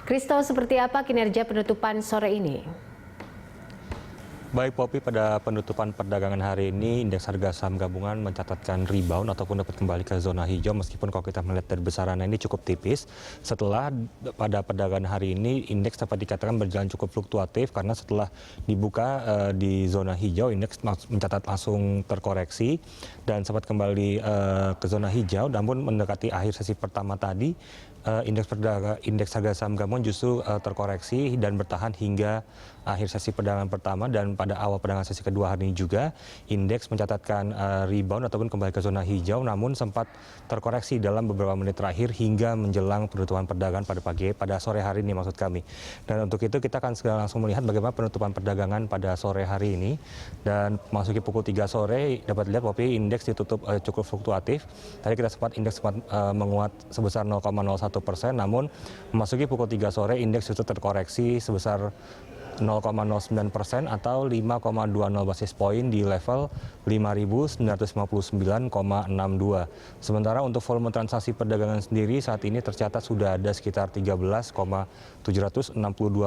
Kristo, seperti apa kinerja penutupan sore ini? Baik Poppy, pada penutupan perdagangan hari ini indeks harga saham gabungan mencatatkan rebound ataupun dapat kembali ke zona hijau, meskipun kalau kita melihat dari besarannya ini cukup tipis. Setelah pada perdagangan hari ini indeks dapat dikatakan berjalan cukup fluktuatif karena setelah dibuka di zona hijau indeks mencatat langsung terkoreksi dan sempat kembali ke zona hijau, namun mendekati akhir sesi pertama tadi indeks harga saham gabungan justru terkoreksi dan bertahan hingga akhir sesi perdagangan pertama, dan pada awal perdagangan sesi kedua hari ini juga indeks mencatatkan rebound ataupun kembali ke zona hijau, namun sempat terkoreksi dalam beberapa menit terakhir hingga menjelang penutupan perdagangan pada sore hari ini maksud kami. Dan untuk itu kita akan segera langsung melihat bagaimana penutupan perdagangan pada sore hari ini. Dan masuki pukul 3 sore dapat dilihat Poppy, indeks ditutup cukup fluktuatif. Tadi kita indeks sempat menguat sebesar 0,01%, namun memasuki pukul 3 sore indeks justru terkoreksi sebesar 0,09% atau 5,20 basis poin di level 5.959,62. Sementara untuk volume transaksi perdagangan sendiri saat ini tercatat sudah ada sekitar 13,762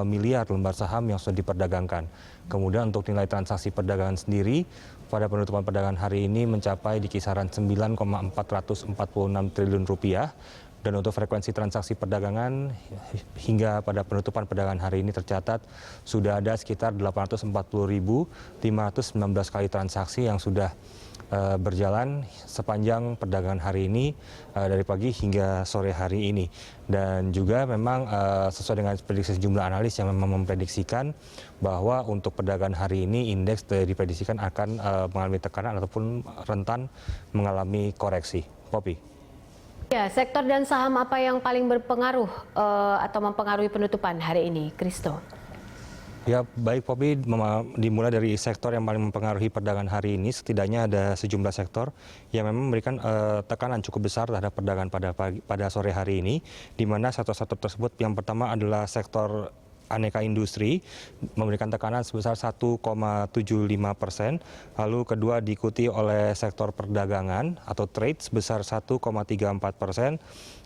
miliar lembar saham yang sudah diperdagangkan. Kemudian untuk nilai transaksi perdagangan sendiri pada penutupan perdagangan hari ini mencapai di kisaran 9,446 triliun rupiah. Dan untuk frekuensi transaksi perdagangan hingga pada penutupan perdagangan hari ini tercatat sudah ada sekitar 840.519 kali transaksi yang sudah berjalan sepanjang perdagangan hari ini dari pagi hingga sore hari ini. Dan juga memang sesuai dengan prediksi sejumlah analis yang memang memprediksikan bahwa untuk perdagangan hari ini indeks diprediksikan akan mengalami tekanan ataupun rentan mengalami koreksi. Poppy. Ya, sektor dan saham apa yang paling berpengaruh atau mempengaruhi penutupan hari ini, Kristo? Ya, baik Poppy, dimulai dari sektor yang paling mempengaruhi perdagangan hari ini. Setidaknya ada sejumlah sektor yang memang memberikan tekanan cukup besar terhadap perdagangan pada sore hari ini, di mana sektor-sektor tersebut yang pertama adalah sektor aneka industri memberikan tekanan sebesar 1,75%, lalu kedua diikuti oleh sektor perdagangan atau trade sebesar 1,34%,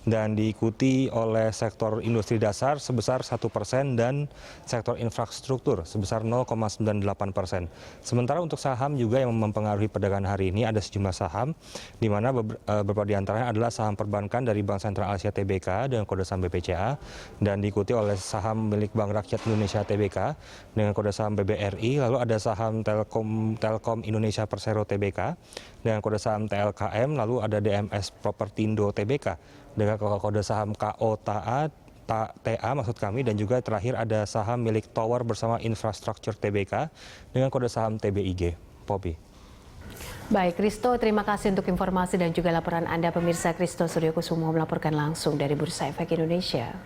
dan diikuti oleh sektor industri dasar sebesar 1% dan sektor infrastruktur sebesar 0,98%. Sementara untuk saham juga yang mempengaruhi perdagangan hari ini ada sejumlah saham, di mana beberapa di antaranya adalah saham perbankan dari Bank Sentral Asia TBK dengan kode saham BPCA, dan diikuti oleh saham milik Bank Rakyat Indonesia TBK dengan kode saham BBRI, lalu ada saham Telkom Indonesia Persero TBK dengan kode saham TLKM, lalu ada DMS Propertindo TBK dengan kode saham KOTA maksud kami, dan juga terakhir ada saham milik Tower bersama Infrastructure TBK dengan kode saham TBIG. Poppy. Baik, Kristo, terima kasih untuk informasi dan juga laporan Anda. Pemirsa, Kristo Suryokusumo melaporkan langsung dari Bursa Efek Indonesia.